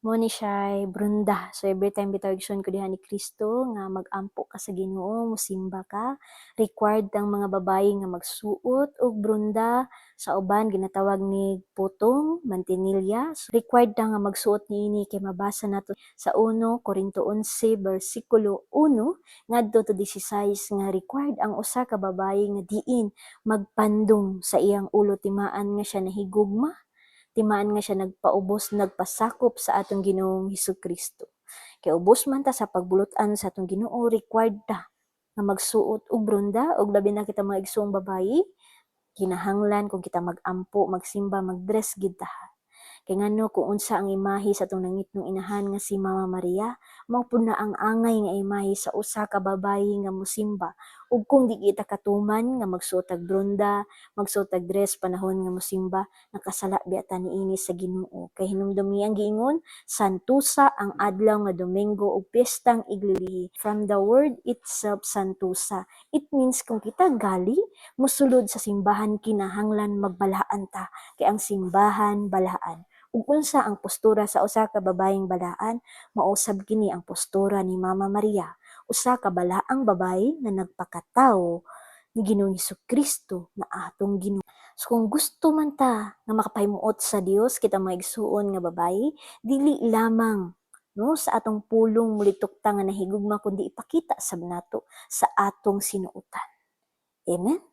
Mo ni siya'y Brunda. So every time bitaw igsoon ko diha ni Kristo nga mag-ampo ka sa Ginoo, mosimba ka, required ang mga babaye nga magsuot og brunda, sa uban ginatawag ni putong, mantinilya. So, required ta nga magsuot niini kay mabasa nato sa 1 Corinto 11 bersikulo 1 ngadto to 16 nga required ang usa ka babaye nga diin magpandong sa iyang ulo timaan nga siya nahigugma, timaan nga siya nagpaubos, nagpasakop sa atong Ginoong Hesukristo. Kay ubos man ta sa pagbulut-an sa atong Ginoo, required ta nga magsuot og brunda og labi na kita mga igsoong babayi, kinahanglan kung kita mag-ampo, magsimba, mag-dress gid ta. Kay ngano kung unsa ang imahe sa atong nangitnong inahan nga si Mama Maria, mao pud na ang angay nga imahe sa usa ka babayi nga mosimba. Ug kung di kita katuman nga magsuot og brunda, magsuot og dress panahon nga mosimba, nakasala biata niini sa Ginoo. Kay hinumdumi ang giingon, Santusa ang adlaw nga Domingo ug piyestang Iglesiya. From the word itself, Santusa, it means kung kita gali, musulod sa simbahan kinahanglan magbalaan ta, kay ang simbahan balaan. Ug unsa ang postura sa usa ka babayeng balaan, mausab kini ang postura ni Mama Maria, usa ka balaang babaye nga nagpakatawo ni Ginoong Hesukristo na atong Ginoo. So kung gusto man ta nga makapahimuot sa Dios kita maigsuon nga babaye, dili lamang no sa atong pulong mulitok ta nga nahigugma kundi ipakita sab nato sa atong sinuotan. Amen.